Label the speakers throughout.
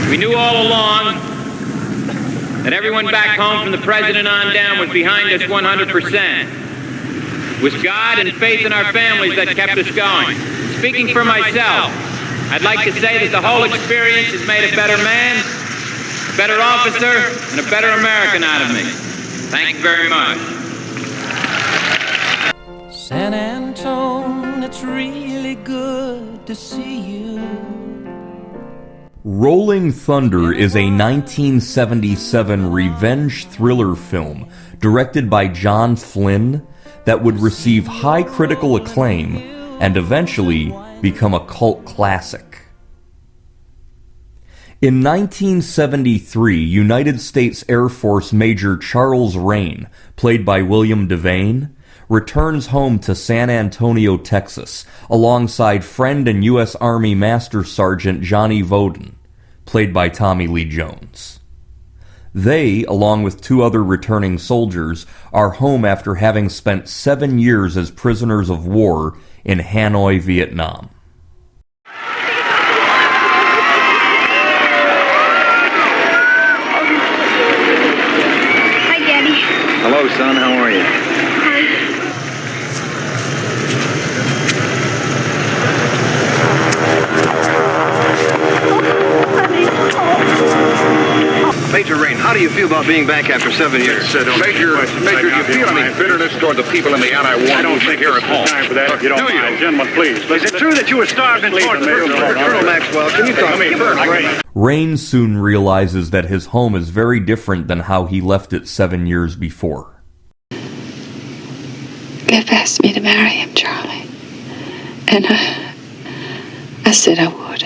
Speaker 1: We knew all along that everyone back home from the president on down was behind us 100%. It was God and faith in our families that kept us going. Speaking for myself, I'd like to say that the whole experience has made a better man, a better officer, and a better American out of me. Thank you very much.
Speaker 2: San Antone, it's really good to see you.
Speaker 3: Rolling Thunder is a 1977 revenge thriller film directed by John Flynn that would receive high critical acclaim and eventually become a cult classic. In 1973, United States Air Force Major Charles Rain, played by William Devane, returns home to San Antonio, Texas, alongside friend and U.S. Army Master Sergeant Johnny Voden, played by Tommy Lee Jones. They, along with two other returning soldiers, are home after having spent 7 years as prisoners of war in Hanoi, Vietnam.
Speaker 4: Hi, Daddy.
Speaker 5: Hello, son. How are you? Major Rain, how do you feel about being back after 7 years?
Speaker 6: Major, you feel any bitterness toward the people in the anti-war
Speaker 5: I don't think
Speaker 6: here at
Speaker 5: it's
Speaker 6: home?
Speaker 5: time for that. If you don't
Speaker 6: Do you?
Speaker 5: mind, gentlemen, please. Is it true that you were starved and tortured?
Speaker 6: Colonel
Speaker 5: Maxwell, can you talk? Give her a break.
Speaker 3: Rain soon realizes that his home is very different than how he left it 7 years before.
Speaker 7: Cliff asked me to marry him, Charlie. And I said I would.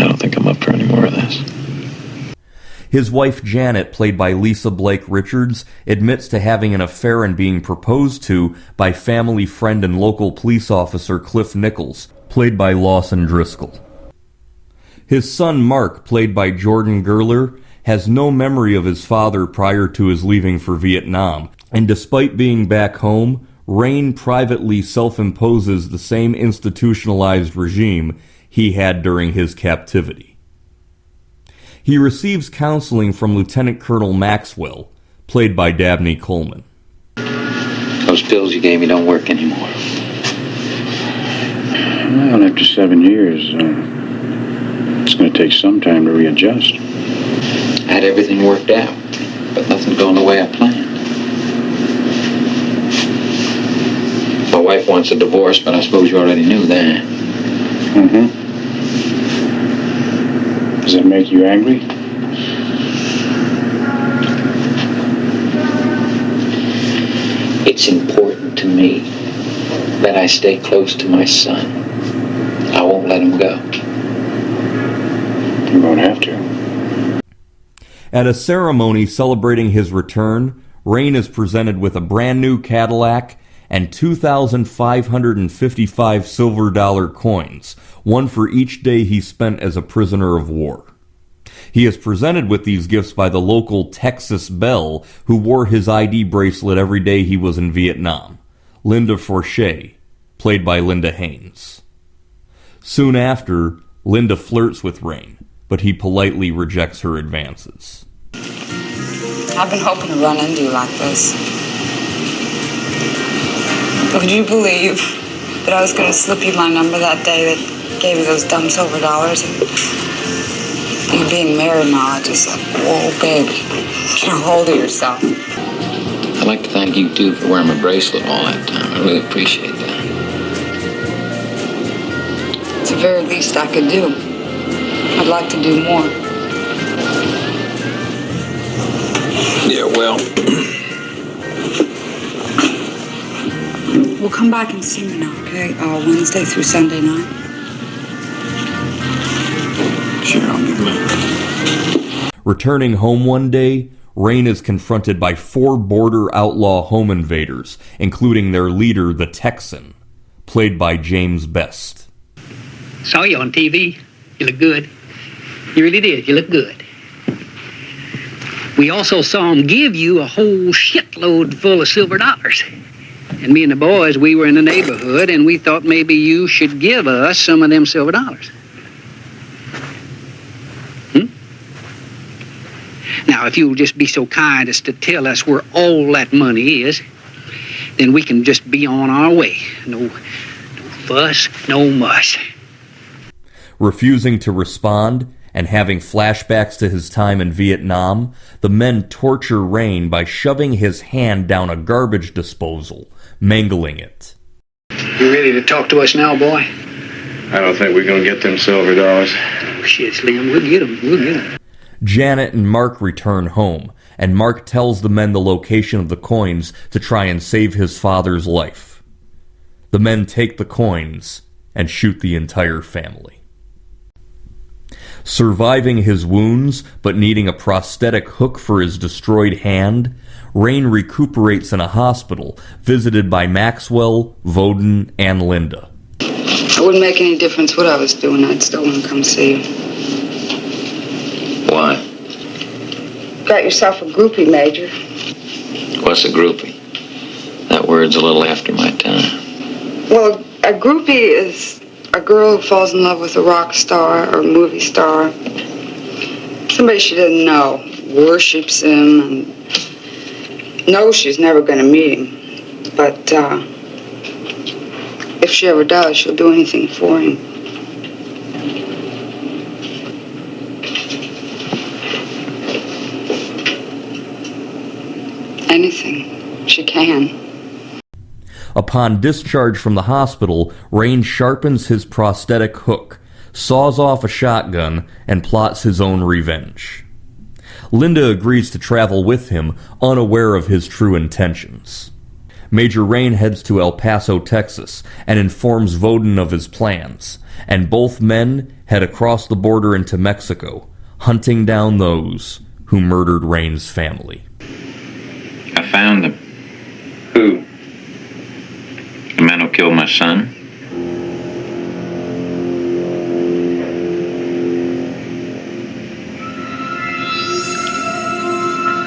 Speaker 8: I don't think I'm up for any more of this.
Speaker 3: His wife Janet, played by Lisa Blake Richards, admits to having an affair and being proposed to by family friend and local police officer Cliff Nichols, played by Lawson Driscoll. His son Mark, played by Jordan Gerler, has no memory of his father prior to his leaving for Vietnam, and despite being back home, Rain privately self-imposes the same institutionalized regime he had during his captivity. He receives counseling from Lieutenant Colonel Maxwell, played by Dabney Coleman.
Speaker 8: Those pills you gave me don't work anymore.
Speaker 9: Well, after 7 years, it's going to take some time to readjust.
Speaker 8: I had everything worked out, but nothing's going the way I planned. My wife wants a divorce, but I suppose you already knew that.
Speaker 9: Mm-hmm. Does that make you angry?
Speaker 8: It's important to me that I stay close to my son. I won't let him go.
Speaker 9: You won't have to.
Speaker 3: At a ceremony celebrating his return, Rain is presented with a brand new Cadillac and 2,555 silver dollar coins, one for each day he spent as a prisoner of war. He is presented with these gifts by the local Texas Belle, who wore his ID bracelet every day he was in Vietnam, Linda Forshey, played by Linda Haynes. Soon after, Linda flirts with Rain, but he politely rejects her advances.
Speaker 10: I've been hoping to run into you like this. Would you believe that I was going to slip you my number that day that gave you those dumb silver dollars? And you being married and all, I just said, whoa, baby, get a hold of yourself.
Speaker 8: I'd like to thank you, too, for wearing my bracelet all that time. I really appreciate that.
Speaker 10: It's the very least I could do. I'd like to do more.
Speaker 8: Yeah, well...
Speaker 10: Well, come back and see me now, okay? Wednesday through Sunday night.
Speaker 8: Sure, I'll be glad.
Speaker 3: Returning home one day, Rain is confronted by 4 border outlaw home invaders, including their leader, the Texan, played by James Best.
Speaker 11: Saw you on TV. You look good. You really did. You look good. We also saw him give you a whole shitload full of silver dollars. And me and the boys, we were in the neighborhood, and we thought maybe you should give us some of them silver dollars. Now, if you'll just be so kind as to tell us where all that money is, then we can just be on our way. No fuss, no muss.
Speaker 3: Refusing to respond and having flashbacks to his time in Vietnam, the men torture Rain by shoving his hand down a garbage disposal, mangling it.
Speaker 11: You ready to talk to us now, boy?
Speaker 6: I don't think we're going to get them silver dollars.
Speaker 11: Oh, shit, Slim, we'll get them. We'll get them.
Speaker 3: Janet and Mark return home, and Mark tells the men the location of the coins to try and save his father's life. The men take the coins and shoot the entire family. Surviving his wounds, but needing a prosthetic hook for his destroyed hand, Rain recuperates in a hospital, visited by Maxwell, Voden, and Linda.
Speaker 10: It wouldn't make any difference what I was doing. I'd still want to come see you.
Speaker 8: Why?
Speaker 10: Got yourself a groupie, Major.
Speaker 8: What's a groupie? That word's a little after my time.
Speaker 10: Well, a groupie is a girl who falls in love with a rock star or movie star. Somebody she doesn't know, worships him, and knows she's never going to meet him. But if she ever does, she'll do anything for him. Anything she can.
Speaker 3: Upon discharge from the hospital, Rain sharpens his prosthetic hook, saws off a shotgun, and plots his own revenge. Linda agrees to travel with him, unaware of his true intentions. Major Rain heads to El Paso, Texas, and informs Voden of his plans, and both men head across the border into Mexico, hunting down those who murdered Rain's family.
Speaker 8: I found them. Who? The man who killed my son?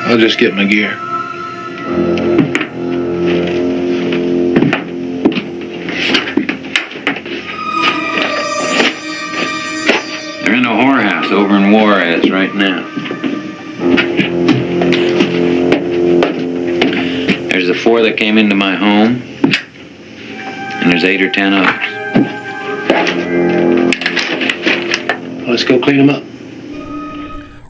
Speaker 6: I'll just get my gear.
Speaker 8: They're in a whorehouse over in Juarez right now. There's the 4 that came into my home, and there's 8 or 10 others.
Speaker 6: Let's go clean them up.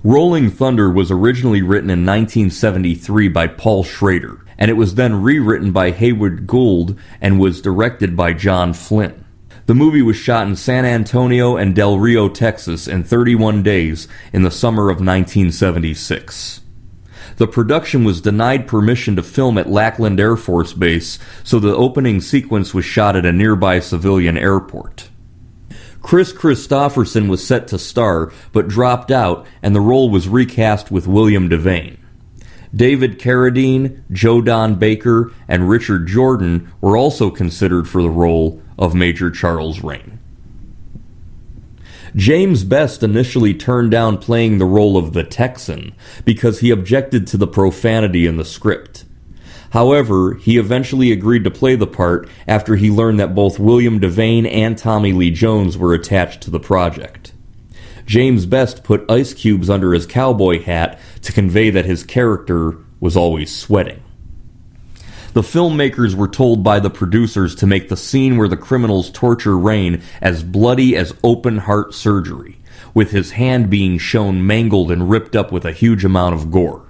Speaker 3: Rolling Thunder was originally written in 1973 by Paul Schrader, and it was then rewritten by Haywood Gould and was directed by John Flynn. The movie was shot in San Antonio and Del Rio, Texas in 31 days in the summer of 1976. The production was denied permission to film at Lackland Air Force Base, so the opening sequence was shot at a nearby civilian airport. Chris Christopherson was set to star, but dropped out, and the role was recast with William Devane. David Carradine, Joe Don Baker, and Richard Jordan were also considered for the role of Major Charles Rain. James Best initially turned down playing the role of the Texan because he objected to the profanity in the script. However, he eventually agreed to play the part after he learned that both William Devane and Tommy Lee Jones were attached to the project. James Best put ice cubes under his cowboy hat to convey that his character was always sweating. The filmmakers were told by the producers to make the scene where the criminals torture Rain as bloody as open-heart surgery, with his hand being shown mangled and ripped up with a huge amount of gore.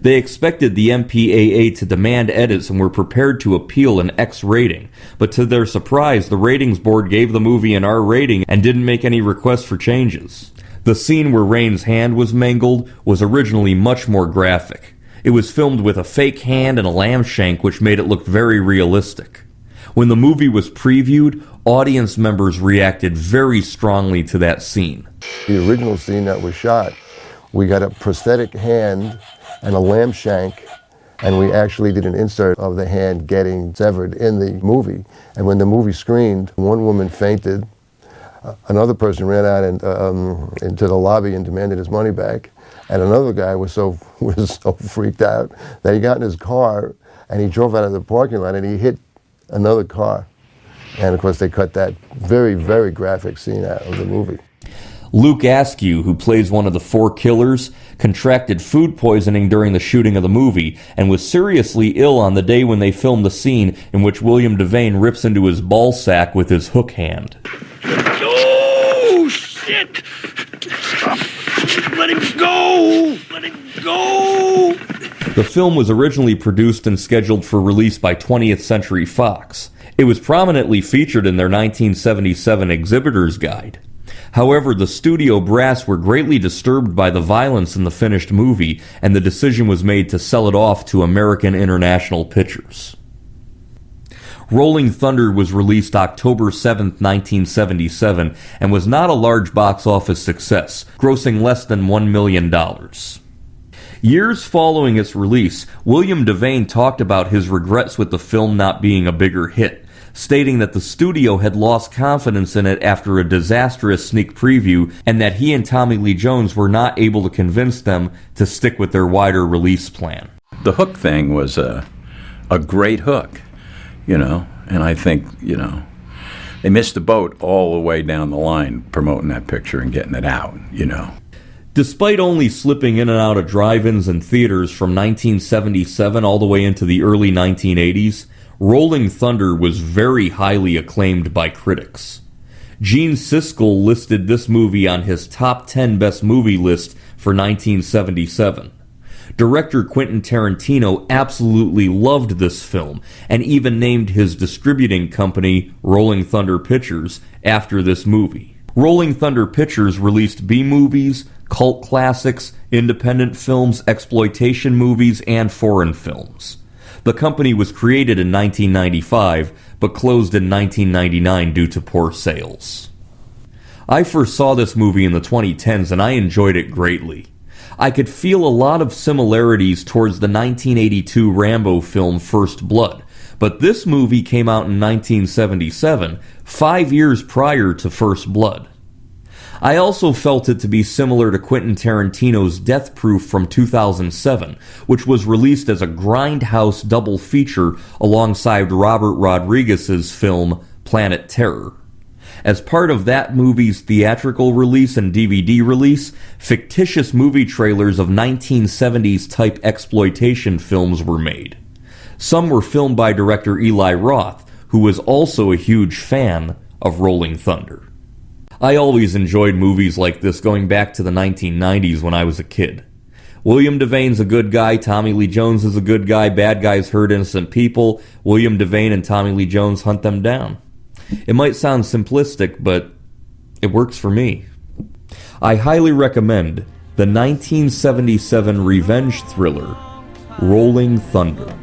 Speaker 3: They expected the MPAA to demand edits and were prepared to appeal an X rating, but to their surprise, the ratings board gave the movie an R rating and didn't make any requests for changes. The scene where Rain's hand was mangled was originally much more graphic. It was filmed with a fake hand and a lamb shank, which made it look very realistic. When the movie was previewed, audience members reacted very strongly to that scene.
Speaker 12: The original scene that was shot, we got a prosthetic hand and a lamb shank, and we actually did an insert of the hand getting severed in the movie. And when the movie screened, one woman fainted, another person ran out into the lobby and demanded his money back, and another guy was so freaked out that he got in his car and he drove out of the parking lot and he hit another car. And of course they cut that very, very graphic scene out of the movie.
Speaker 3: Luke Askew, who plays one of the 4 killers, contracted food poisoning during the shooting of the movie and was seriously ill on the day when they filmed the scene in which William Devane rips into his ball sack with his hook hand.
Speaker 13: Oh, shit! Let him go! Let him go!
Speaker 3: The film was originally produced and scheduled for release by 20th Century Fox. It was prominently featured in their 1977 exhibitor's guide. However, the studio brass were greatly disturbed by the violence in the finished movie, and the decision was made to sell it off to American International Pictures. Rolling Thunder was released October 7, 1977, and was not a large box office success, grossing less than $1 million. Years following its release, William Devane talked about his regrets with the film not being a bigger hit, stating that the studio had lost confidence in it after a disastrous sneak preview and that he and Tommy Lee Jones were not able to convince them to stick with their wider release plan.
Speaker 14: The hook thing was a great hook, and I think, they missed the boat all the way down the line promoting that picture and getting it out,
Speaker 3: Despite only slipping in and out of drive-ins and theaters from 1977 all the way into the early 1980s, Rolling Thunder was very highly acclaimed by critics. Gene Siskel listed this movie on his top 10 best movie list for 1977. Director Quentin Tarantino absolutely loved this film and even named his distributing company, Rolling Thunder Pictures, after this movie. Rolling Thunder Pictures released B-movies, cult classics, independent films, exploitation movies, and foreign films. The company was created in 1995, but closed in 1999 due to poor sales. I first saw this movie in the 2010s and I enjoyed it greatly. I could feel a lot of similarities towards the 1982 Rambo film First Blood, but this movie came out in 1977, 5 years prior to First Blood. I also felt it to be similar to Quentin Tarantino's Death Proof from 2007, which was released as a grindhouse double feature alongside Robert Rodriguez's film Planet Terror. As part of that movie's theatrical release and DVD release, fictitious movie trailers of 1970s-type exploitation films were made. Some were filmed by director Eli Roth, who was also a huge fan of Rolling Thunder. I always enjoyed movies like this going back to the 1990s when I was a kid. William Devane's a good guy, Tommy Lee Jones is a good guy, bad guys hurt innocent people, William Devane and Tommy Lee Jones hunt them down. It might sound simplistic, but it works for me. I highly recommend the 1977 revenge thriller, Rolling Thunder.